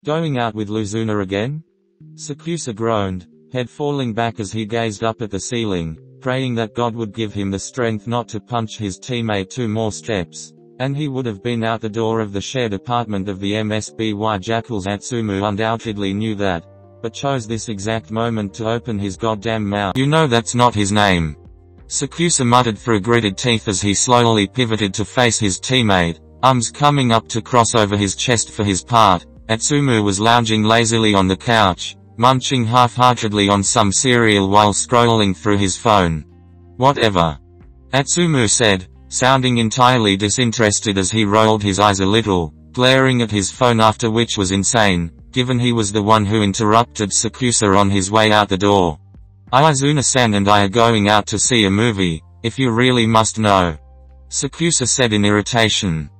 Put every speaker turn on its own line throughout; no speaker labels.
Going out with Luzuna again? SAKUATSU groaned, head falling back as he gazed up at the ceiling, praying that God would give him the strength not to punch his teammate 2 more steps, and he would have been out the door of the shared apartment of the MSBY jackals. Atsumu undoubtedly knew that, but chose this exact moment to open his goddamn mouth. You know that's not his name. SAKUATSU muttered through gritted teeth as he slowly pivoted to face his teammate, arms coming up to cross over his chest for his part. Atsumu was lounging lazily on the couch, munching half-heartedly on some cereal while scrolling through his phone. Whatever. Atsumu said, sounding entirely disinterested as he rolled his eyes a little, glaring at his phone, after which was insane, given he was the one who interrupted SAKUATSU on his way out the door. Izuna-san and I are going out to see a movie, if you really must know. SAKUATSU said in irritation.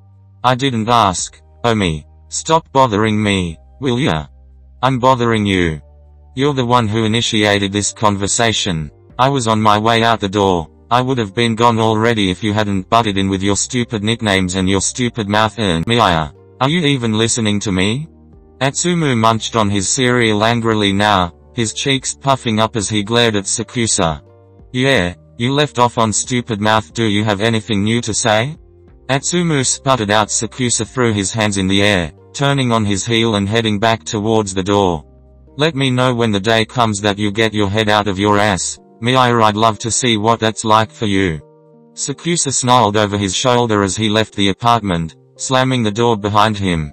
I didn't ask, Omi. Stop bothering me, will ya? I'm bothering you. You're the one who initiated this conversation. I was on my way out the door. I would have been gone already if you hadn't butted in with your stupid nicknames and your stupid mouth. Miya. Are you even listening to me? Atsumu munched on his cereal angrily now, his cheeks puffing up as he glared at SAKUATSU. Yeah, you left off on stupid mouth. Do you have anything new to say? Atsumu sputtered out. SAKUATSU threw his hands in the air, turning on his heel and heading back towards the door. Let me know when the day comes that you get your head out of your ass, Miya. I'd love to see what that's like for you. SAKUATSU snarled over his shoulder as he left the apartment, slamming the door behind him.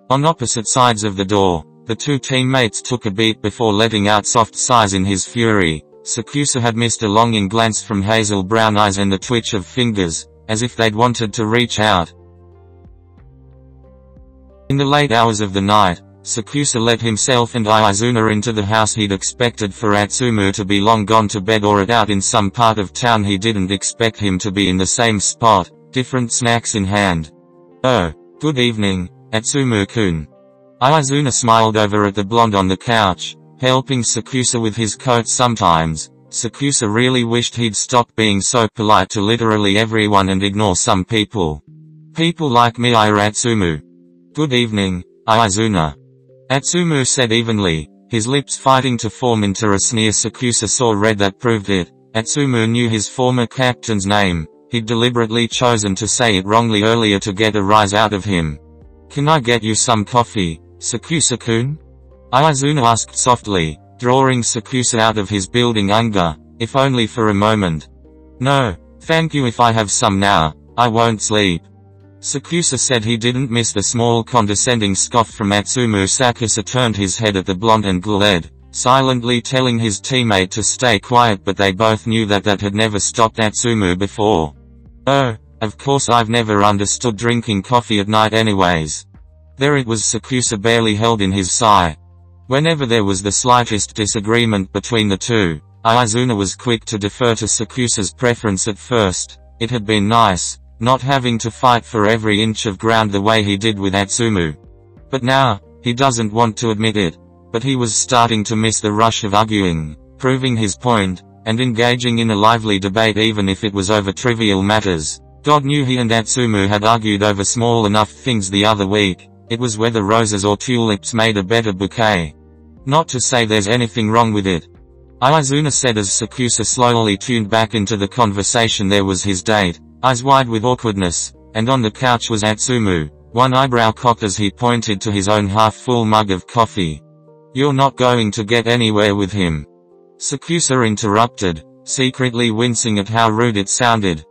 On opposite sides of the door, the 2 teammates took a beat before letting out soft sighs in his fury. SAKUATSU had missed a longing glance from hazel brown eyes and the twitch of fingers, as if they'd wanted to reach out. In the late hours of the night, SAKUATSU let himself and Izuna into the house he'd expected for Atsumu to be long gone to bed or out in some part of town he didn't expect him to be in the same spot, different snacks in hand. Oh, good evening, Atsumu-kun. Izuna smiled over at the blonde on the couch, helping SAKUATSU with his coat. Sometimes, SAKUATSU really wished he'd stop being so polite to literally everyone and ignore some people. People like me. Atsumu. Good evening, Izuna. Atsumu said evenly, his lips fighting to form into a sneer. SAKUATSU saw red that proved it. Atsumu knew his former captain's name. He'd deliberately chosen to say it wrongly earlier to get a rise out of him. Can I get you some coffee, SAKUATSU-kun? Izuna asked softly, drawing SAKUATSU out of his building anger, if only for a moment. No, thank you. If I have some now, I won't sleep. SAKUATSU said he didn't miss the small condescending scoff from Atsumu. SAKUATSU turned his head at the blonde and glared, silently telling his teammate to stay quiet, but they both knew that had never stopped Atsumu before. Oh, of course I've never understood drinking coffee at night anyways. There it was. SAKUATSU barely held in his sigh. Whenever there was the slightest disagreement between the two, Izuna was quick to defer to SAKUATSU's preference at first. It had been nice, not having to fight for every inch of ground the way he did with Atsumu. But now, he doesn't want to admit it, but he was starting to miss the rush of arguing, proving his point, and engaging in a lively debate even if it was over trivial matters. God knew he and Atsumu had argued over small enough things the other week. It was whether roses or tulips made a better bouquet. Not to say there's anything wrong with it. Izuna said as SAKUATSU slowly tuned back into the conversation. There was his date, eyes wide with awkwardness, and on the couch was Atsumu, one eyebrow cocked as he pointed to his own half-full mug of coffee. You're not going to get anywhere with him. SAKUATSU interrupted, secretly wincing at how rude it sounded.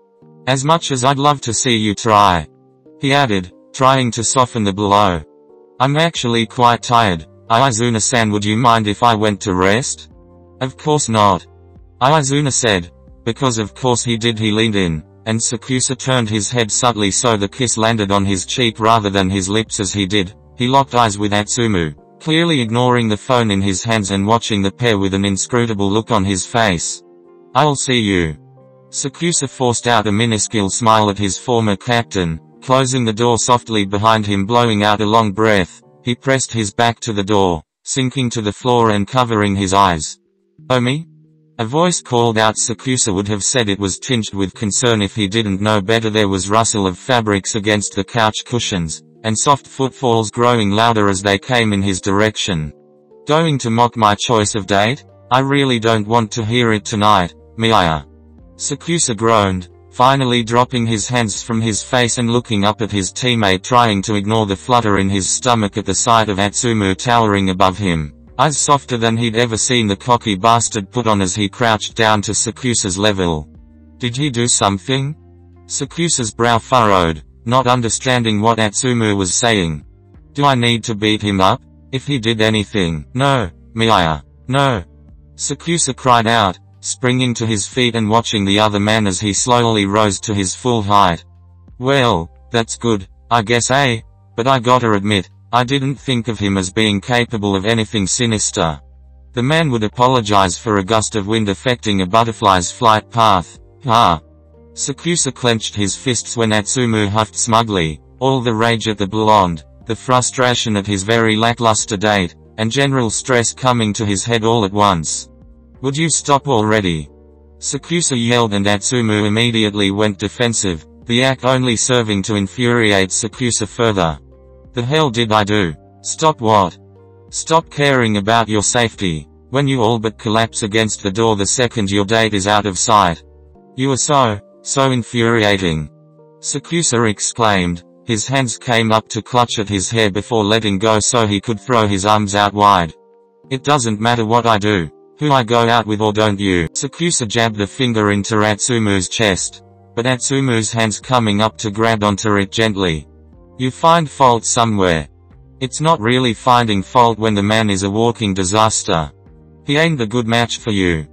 As much as I'd love to see you try. He added, trying to soften the blow. I'm actually quite tired. Izuna-san, would you mind if I went to rest? Of course not. Izuna said. Because of course he did. He leaned in, and SAKUATSU turned his head subtly so the kiss landed on his cheek rather than his lips as he did. He locked eyes with Atsumu, clearly ignoring the phone in his hands and watching the pair with an inscrutable look on his face. I'll see you. SAKUATSU forced out a minuscule smile at his former captain, closing the door softly behind him. Blowing out a long breath, he pressed his back to the door, sinking to the floor and covering his eyes. Omi? A voice called out. SAKUATSU would have said it was tinged with concern if he didn't know better. There was rustle of fabrics against the couch cushions, and soft footfalls growing louder as they came in his direction. Going to mock my choice of date? I really don't want to hear it tonight, 𝒑𝒈. SAKUSA groaned, finally dropping his hands from his face and looking up at his teammate, trying to ignore the flutter in his stomach at the sight of atsumu towering above him, eyes softer than he'd ever seen the cocky bastard put on as he crouched down to SAKUSA's level. Did he do something? SAKUSA's brow furrowed, not understanding what atsumu was saying. Do I need to beat him up? If he did anything. No, 𝒑𝒈. No. SAKUSA cried out, springing to his feet and watching the other man as he slowly rose to his full height. Well, that's good, I guess, eh? But I gotta admit, I didn't think of him as being capable of anything sinister. The man would apologize for a gust of wind affecting a butterfly's flight path. Ha! SAKUSA clenched his fists when Atsumu huffed smugly, all the rage at the blonde, the frustration at his very lackluster date, and general stress coming to his head all at once. Would you stop already? SAKUSA yelled and Atsumu immediately went defensive, the act only serving to infuriate SAKUSA further. The hell did I do? Stop what? Stop caring about your safety, when you all but collapse against the door the second your date is out of sight. You are so infuriating. SAKUSA exclaimed, his hands came up to clutch at his hair before letting go so he could throw his arms out wide. It doesn't matter what I do, who I go out with or don't you. SAKUSA jabbed a finger into Atsumu's chest, but Atsumu's hands coming up to grab onto it gently. You find fault somewhere. It's not really finding fault when the man is a walking disaster. He ain't a good match for you.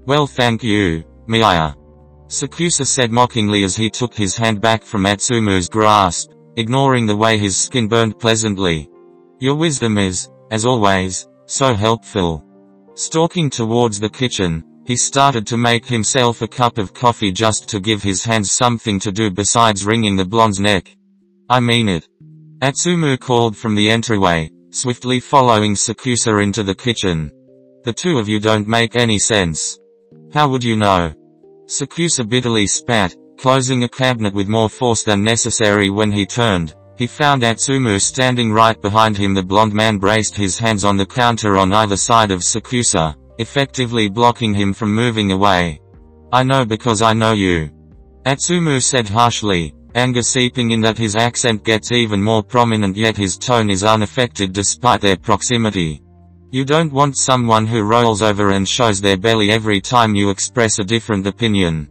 Well, thank you, 𝒑𝒈. SAKUSA said mockingly as he took his hand back from Atsumu's grasp, ignoring the way his skin burned pleasantly. Your wisdom is, as always, so helpful. Stalking towards the kitchen, he started to make himself a cup of coffee just to give his hands something to do besides wringing the blonde's neck. I mean it. Atsumu called from the entryway, swiftly following SAKUSA into the kitchen. The two of you don't make any sense. How would you know? SAKUSA bitterly spat, closing a cabinet with more force than necessary. When he turned, he found Atsumu standing right behind him. The blonde man braced his hands on the counter on either side of SAKUSA, effectively blocking him from moving away. I know because I know you. Atsumu said harshly, anger seeping in that his accent gets even more prominent, yet his tone is unaffected despite their proximity. You don't want someone who rolls over and shows their belly every time you express a different opinion.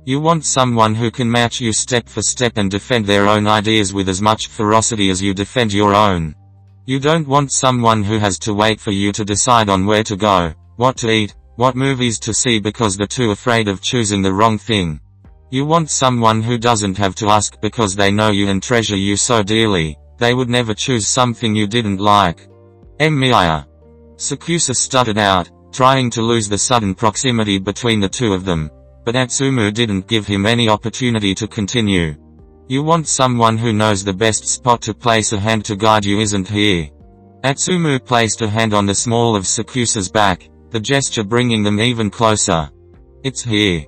You want someone who can match you step for step and defend their own ideas with as much ferocity as you defend your own. You don't want someone who has to wait for you to decide on where to go, what to eat, what movies to see because they're too afraid of choosing the wrong thing. You want someone who doesn't have to ask because they know you and treasure you so dearly, they would never choose something you didn't like. 𝒑𝒈. SAKUSA stuttered out, trying to lose the sudden proximity between the two of them. But Atsumu didn't give him any opportunity to continue. You want someone who knows the best spot to place a hand to guide you isn't here. Atsumu placed a hand on the small of SAKUSA's back, the gesture bringing them even closer. It's here.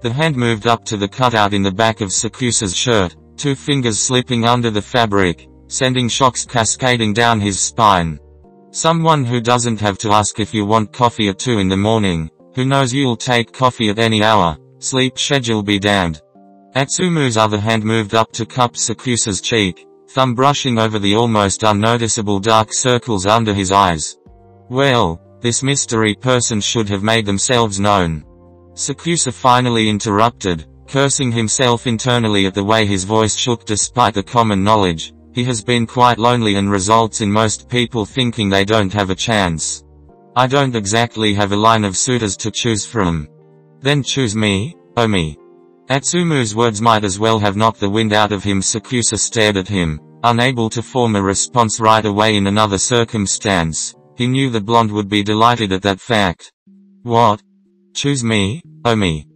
The hand moved up to the cutout in the back of SAKUSA's shirt, two fingers slipping under the fabric, sending shocks cascading down his spine. Someone who doesn't have to ask if you want coffee at 2 in the morning. Who knows you'll take coffee at any hour, sleep schedule be damned. Atsumu's other hand moved up to cup SAKUSA's cheek, thumb brushing over the almost unnoticeable dark circles under his eyes. Well, this mystery person should have made themselves known. SAKUSA finally interrupted, cursing himself internally at the way his voice shook despite the common knowledge. He has been quite lonely and results in most people thinking they don't have a chance. I don't exactly have a line of suitors to choose from. Then choose me, oh me. Atsumu's words might as well have knocked the wind out of him. SAKUSA stared at him, unable to form a response right away. In another circumstance, he knew the blonde would be delighted at that fact. What? Choose me, oh me.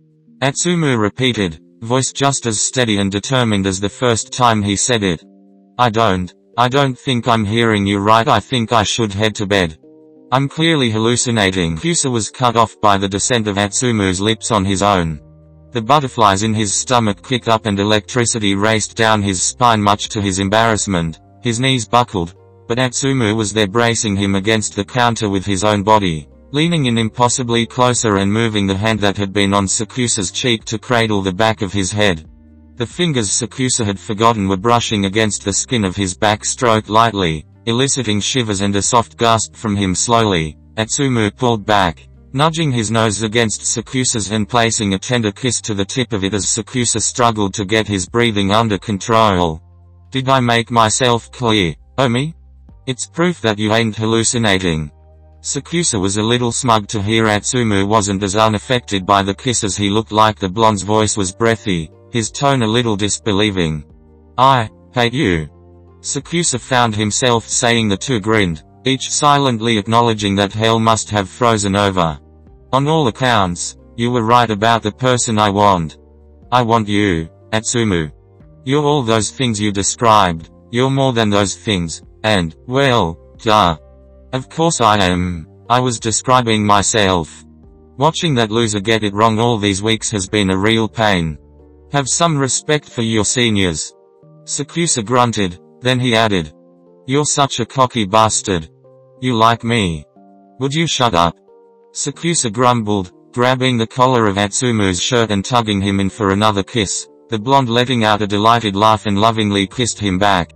Atsumu repeated, voice just as steady and determined as the first time he said it. I don't think I'm hearing you right. I think I should head to bed. I'm clearly hallucinating. SAKUSA was cut off by the descent of Atsumu's lips on his own. The butterflies in his stomach kicked up and electricity raced down his spine. Much to his embarrassment, His knees buckled, but Atsumu was there bracing him against the counter with his own body, leaning in impossibly closer and moving the hand that had been on SAKUSA's cheek to cradle the back of his head. The fingers SAKUSA had forgotten were brushing against the skin of his back stroked lightly, eliciting shivers and a soft gasp from him. Slowly, Atsumu pulled back, nudging his nose against SAKUSA's and placing a tender kiss to the tip of it as SAKUSA struggled to get his breathing under control. "Did I make myself clear, Omi? It's proof that you ain't hallucinating." SAKUSA was a little smug to hear Atsumu wasn't as unaffected by the kiss as he looked like. The blonde's voice was breathy, his tone a little disbelieving. "I hate you." SAKUSA found himself saying. The two grinned, each silently acknowledging that hell must have frozen over. "On all accounts, you were right about the person I want. I want you, Atsumu. You're all those things you described. You're more than those things, and, well, duh. Of course I am. I was describing myself. Watching that loser get it wrong all these weeks has been a real pain. Have some respect for your seniors." SAKUSA grunted, then he added, "You're such a cocky bastard. You like me. Would you shut up?" SAKUSA grumbled, grabbing the collar of Atsumu's shirt and tugging him in for another kiss, the blonde letting out a delighted laugh and lovingly kissed him back.